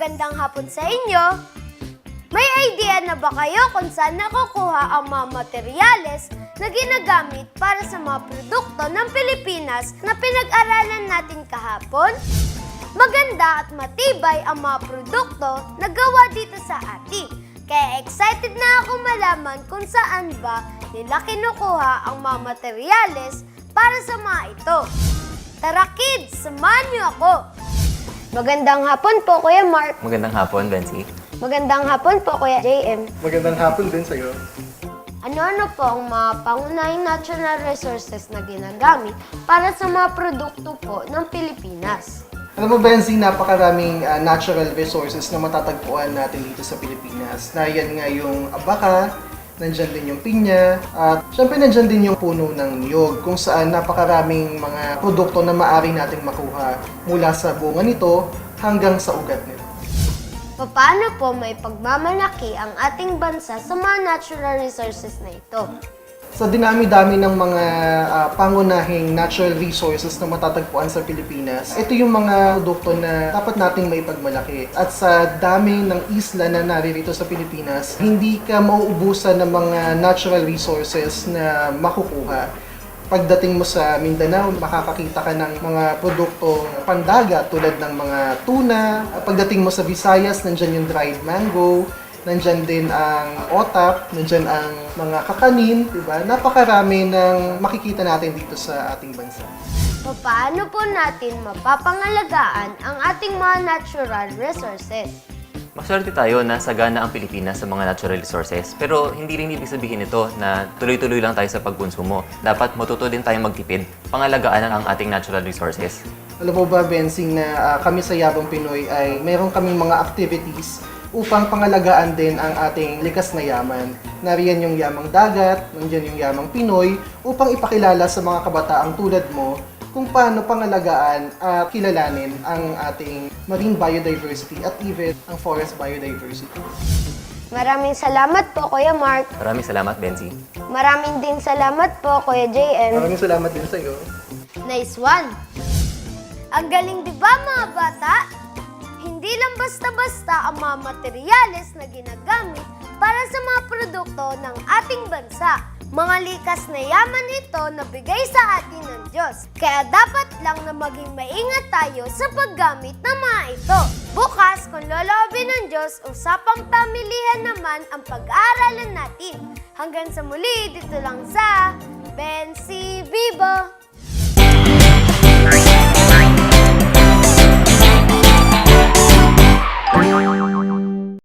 Magandang hapon sa inyo! May idea na ba kayo kung saan nakukuha ang mga materyales na ginagamit para sa mga produkto ng Pilipinas na pinag-aralan natin kahapon? Maganda at matibay ang mga produkto na gawa dito sa atin. Kaya excited na ako malaman kung saan ba nila kinukuha ang mga materyales para sa mga ito. Tara kids, samahan niyo ako! Magandang hapon po, Kuya Mark. Magandang hapon, Bensi. Magandang hapon po, Kuya JM. Magandang hapon din sa'yo. Ano-ano po ang mga pangunahing natural resources na ginagamit para sa mga produkto po ng Pilipinas? Alam mo, Benzi, napakaraming natural resources na matatagpuan natin dito sa Pilipinas. Na yan nga yung abaka, nandyan din yung pinya, at syempre nandyan din yung puno ng niyog, kung saan napakaraming mga produkto na maaari nating makuha mula sa bunga nito hanggang sa ugat nito. Paano po may pagmamalaki ang ating bansa sa mga natural resources na ito? Sa dinami-dami ng mga pangunahing natural resources na matatagpuan sa Pilipinas, ito yung mga produkto na dapat nating maipagmalaki. At sa dami ng isla na naririto sa Pilipinas, hindi ka mauubusan ng mga natural resources na makukuha. Pagdating mo sa Mindanao, makakakita ka ng mga produktong pandagat tulad ng mga tuna. Pagdating mo sa Visayas, nandyan yung dried mango. Nandyan din ang otap, nandyan ang mga kakanin, diba? Napakarami ng makikita natin dito sa ating bansa. Paano po natin mapapangalagaan ang ating mga natural resources? Maswerte tayo na sagana ang Pilipinas sa mga natural resources. Pero hindi rin ibig sabihin nito na tuloy-tuloy lang tayo sa pagkonsumo. Dapat matuto din tayong magtipid, pangalagaan ang ating natural resources. Alam mo ba, Bensing, na kami sa Yabang Pinoy ay mayroon kaming mga activities upang pangalagaan din ang ating likas na yaman. Nariyan yung yamang dagat, nandiyan yung yamang Pinoy, upang ipakilala sa mga kabataang tulad mo kung paano pangalagaan at kilalanin ang ating marine biodiversity at even ang forest biodiversity. Maraming salamat po, Kuya Mark. Maraming salamat, Bensi. Maraming din salamat po, Kuya JM. Maraming salamat din sa iyo. Nice one! Ang galing di ba, mga bata? Hindi lang basta-basta ang mga materyales na ginagamit para sa mga produkto ng ating bansa. Mga likas na yaman ito na bigay sa atin ng Diyos. Kaya dapat lang na maging maingat tayo sa paggamit ng mga ito. Bukas, kung loloobin ng Diyos, usapang pamilihan naman ang pag-aaralan natin. Hanggang sa muli, dito lang sa Bensi Vivo!